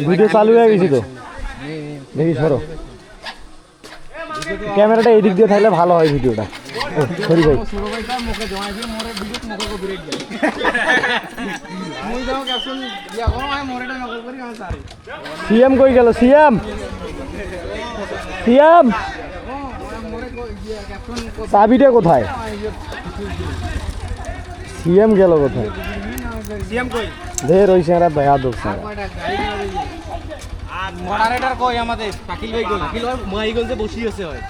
Video চালু হয়ে গেছি তো, দেখি সরো ক্যামেরাটা এদিক দিয়ে থাকলে ভালো হয় ভিডিওটা। সরি ভাই, সিএম কই গেল? সিএম সিএম চাবিটা কোথায়? সিএম গেল কোথায়? দে রইছে এরা ভাই আদব স্যার। আর মডারেটর কই আমাদের শাকিল ভাই কই? শাকিল ভাই মাইগলতে বসি আছে হয়।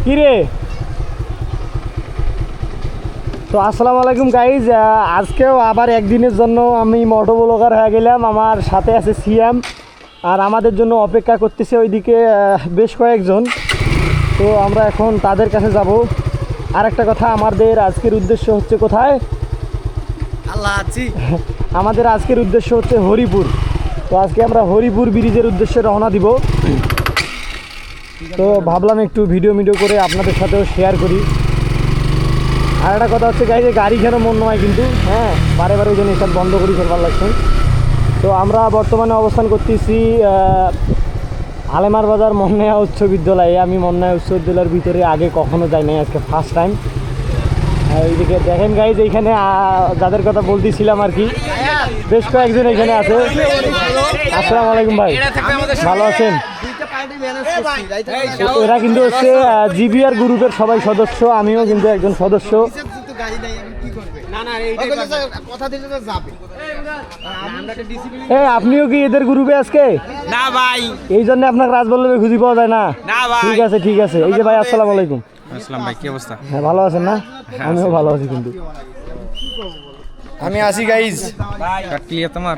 কিরে তো আসসালামু আলাইকুম গাইজ, আজকেও আবার একদিনের জন্য আমি মোটো ব্লগার হয়ে গেলাম। আমার সাথে আছে সিএম, আর আমাদের জন্য অপেক্ষা করতেছে ওইদিকে বেশ কয়েকজন। তো আমরা এখন তাদের কাছে যাব। আর একটা কথা, আমাদের আজকের উদ্দেশ্য হচ্ছে কোথায়? আল্লাহ আছি। আমাদের আজকের উদ্দেশ্য হচ্ছে হরিপুর। তো আজকে আমরা হরিপুর ব্রিজের উদ্দেশ্যে রওনা দিব। তো ভাবলাম একটু ভিডিও করে আপনাদের সাথেও শেয়ার করি। আর একটা কথা হচ্ছে গাড়ি গাড়ি কেন মন নয় কিন্তু, হ্যাঁ বারে ওই জন্য এসব বন্ধ করি ফেলবার লাগছে। তো আমরা বর্তমানে অবস্থান করতেছি আলেমার বাজার মন্নায়া উচ্চ বিদ্যালয়ে। আমি মন্নায়া উচ্চ বিদ্যালয়ের ভিতরে আগে কখনো যাই নাই, আজকে ফার্স্ট টাইম। এইদিকে দেখেন গাইজ, এইখানে যাদের কথা বলতেছিলাম আর কি, বেশ কয়েকজন এখানে আছে। আসসালামু আলাইকুম ভাই, ভালো আছেন? এরা কিন্তু হচ্ছে জিবিআর গ্রুপের সবাই সদস্য, আমিও কিন্তু একজন সদস্য। আপনিও কি এদের গ্রুপে আজকে? না ভাই, এই জন্য আপনাকে রাজবল্লভে খুঁজে পাওয়া যায় না? না ভাই। ঠিক আছে ঠিক আছে। এই যে ভাই, আসসালামু আলাইকুম। আসসালাম ভাই, কি অবস্থা? হ্যাঁ ভালো আছেন না? আমিও ভালো আছি কিন্তু। আমি আসি গাইজ। ভাই কাটলি তোমার